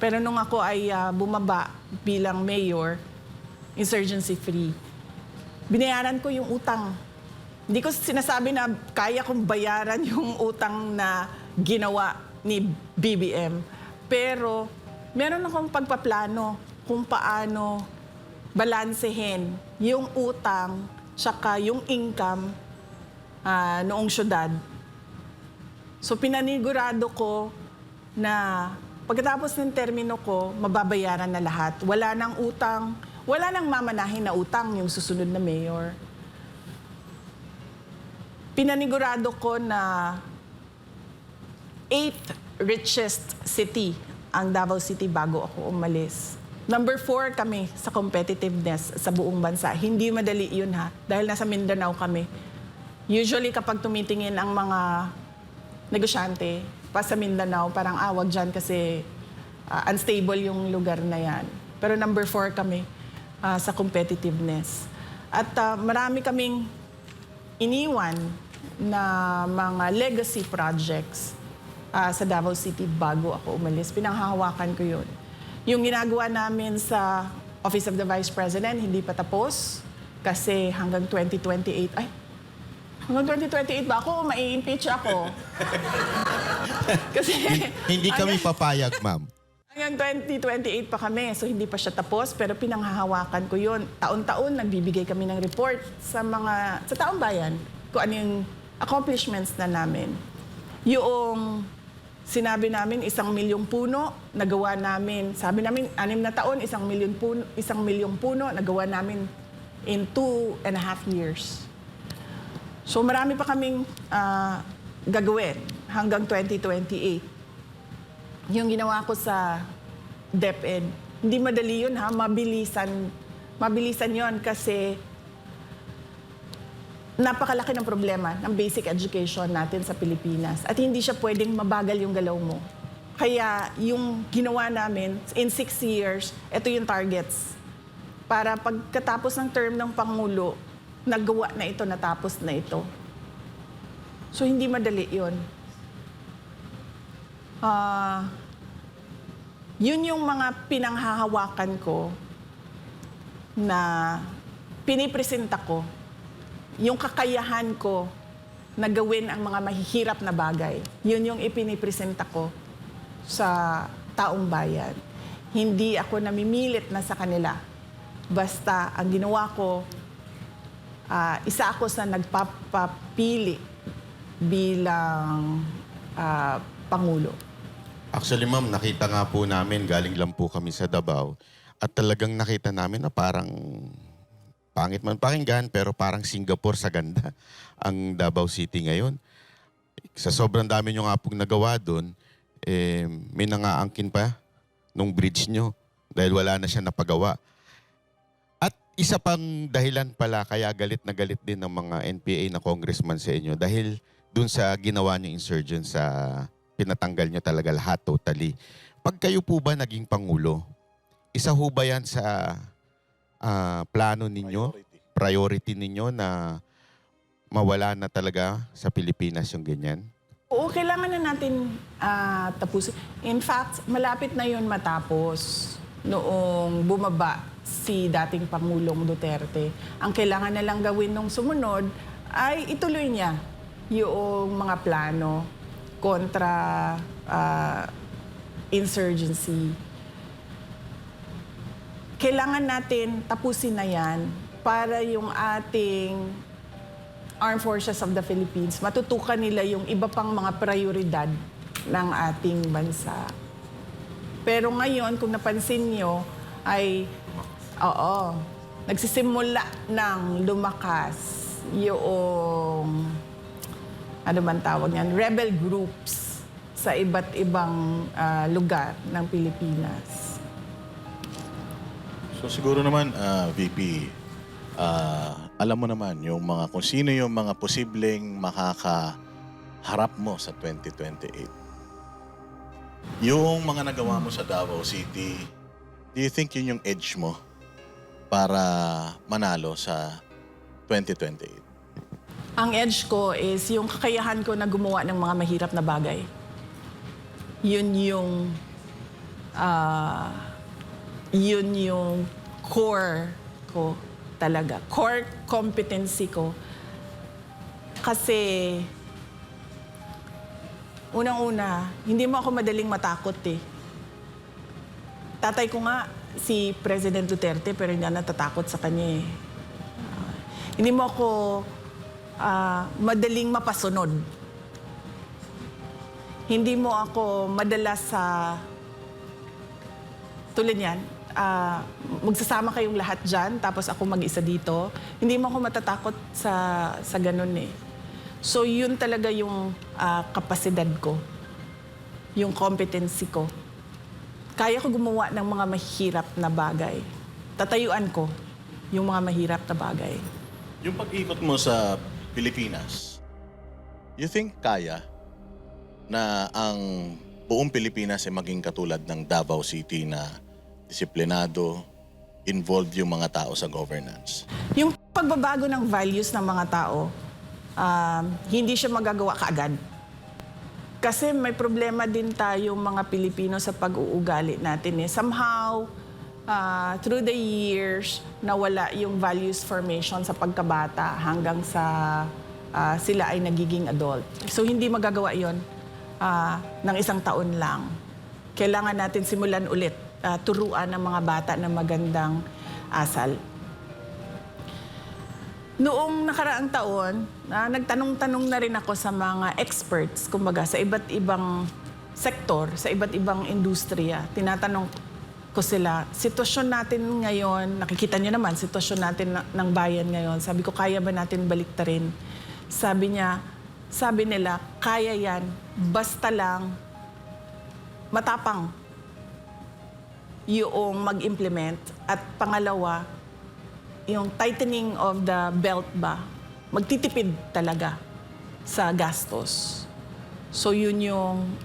Pero nung ako ay bumaba bilang mayor, insurgency free, binayaran ko yung utang. Hindi ko sinasabi na kaya kong bayaran yung utang na ginawa ni BBM. Pero meron akong pagpaplano kung paano balansehin yung utang tsaka yung income noong syudad. So pinanigurado ko na pagkatapos ng termino ko, mababayaran na lahat. Wala nang utang, wala nang mamanahin na utang yung susunod na mayor. Pinanigurado ko na 8th richest city ang Davao City bago ako umalis. Number 4 kami sa competitiveness sa buong bansa. Hindi madali yun ha, dahil nasa Mindanao kami. Usually kapag tumitingin ang mga negosyante pa sa Mindanao, parang wag dyan kasi unstable yung lugar na yan. Pero number 4 kami sa competitiveness. At marami kaming iniwan na mga legacy projects sa Davao City bago ako umalis. Pinanghahawakan ko yun. Yung ginagawa namin sa Office of the Vice President, hindi pa tapos kasi hanggang 2028, hanggang 2028 ba ako? Mai-impeach ako. Kasi Hindi kami papayag, ma'am. hanggang 2028 pa kami, so hindi pa siya tapos, pero pinanghahawakan ko yun. Taon-taon, nagbibigay kami ng report sa taong bayan kung ano yung accomplishments na namin. Yung sinabi namin 1 milyong puno, nagawa namin. Sabi namin 6 na taon, 1 milyong puno, nagawa namin in 2.5 years. So marami pa kaming gagawin hanggang 2028. Yung ginawa ko sa DepEd, hindi madali yun ha, mabilisan yun kasi napakalaki ng problema ng basic education natin sa Pilipinas at hindi siya pwedeng mabagal yung galaw mo. Kaya yung ginawa namin, in 6 years, ito yung targets. Para pagkatapos ng term ng Pangulo, nagawa na ito, natapos na ito. So hindi madali yun. Yun yung mga pinanghahawakan ko na pinipresenta ko. Yung kakayahan ko na gawin ang mga mahihirap na bagay, yun yung ipinipresenta ko sa taong bayan. Hindi ako namimilit na sa kanila. Basta ang ginawa ko, isa ako sa nagpapapili bilang Pangulo. Actually, ma'am, nakita nga po namin, galing lang po kami sa Davao, at talagang nakita namin na parang pangit man pakinggan, pero parang Singapore sa ganda ang Davao City ngayon. Sa sobrang dami nyo nga pong nagawa doon, may nangaangkin pa nung bridge nyo dahil wala na siya napagawa. At isa pang dahilan pala kaya galit na galit din ng mga NPA na congressman sa inyo dahil doon sa ginawa nyo insurgents sa pinatanggal nyo talaga lahat totally. Pag kayo po ba naging Pangulo, isa ho ba yan sa plano ninyo, priority ninyo na mawala na talaga sa Pilipinas yung ganyan? Oo, kailangan na natin tapusin. In fact, malapit na yun matapos noong bumaba si dating Pangulong Duterte. Ang kailangan na lang gawin nung sumunod ay ituloy niya yung mga plano kontra insurgency. Kailangan natin tapusin na yan para yung ating Armed Forces of the Philippines, matutukan nila yung iba pang mga prioridad ng ating bansa. Pero ngayon, kung napansin nyo, ay, nagsisimula ng lumakas yung, ano man tawag yan, rebel groups sa iba't ibang lugar ng Pilipinas. So siguro naman, VP, alam mo naman yung kung sino yung mga posibleng makakaharap mo sa 2028. Yung mga nagawa mo sa Davao City, do you think yun yung edge mo para manalo sa 2028? Ang edge ko is yung kakayahan ko na gumawa ng mga mahirap na bagay. Yun yung Yun yung core ko talaga. Core competency ko. Kasi, unang-una, hindi mo ako madaling matakot eh. Tatay ko nga, si President Duterte, pero hindi na natatakot sa kanya eh. Hindi mo ako madaling mapasunod. Hindi mo ako madalas sa tulad yan, magsasama kayong lahat dyan, tapos ako mag-isa dito. Hindi mo ako matatakot sa ganun eh. So yun talaga yung kapasidad ko, yung competency ko. Kaya ko gumawa ng mga mahirap na bagay. Tatayuan ko yung mga mahirap na bagay. Yung pag-ikot mo sa Pilipinas, you think kaya na ang buong Pilipinas ay maging katulad ng Davao City na disiplinado, involved yung mga tao sa governance? Yung pagbabago ng values ng mga tao, hindi siya magagawa kaagad. Kasi may problema din tayong mga Pilipino sa pag-uugali natin eh. Somehow, through the years, nawala yung values formation sa pagkabata hanggang sa sila ay nagiging adult. So hindi magagawa yon ng isang taon lang. Kailangan natin simulan ulit, turuan ng mga bata ng magandang asal. Noong nakaraang taon, nagtanong-tanong na rin ako sa mga experts, kumbaga sa iba't ibang sektor, sa iba't ibang industriya. Tinatanong ko sila, sitwasyon natin ngayon, nakikita niyo naman, sitwasyon natin ng bayan ngayon. Sabi ko, kaya ba natin baliktarin? Sabi nila, kaya yan, basta lang matapang yung mag-implement. At pangalawa, yung tightening of the belt ba, magtitipid talaga sa gastos. So yun yung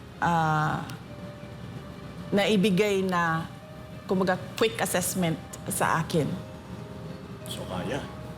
naibigay na, kumbaga, quick assessment sa akin. So kaya.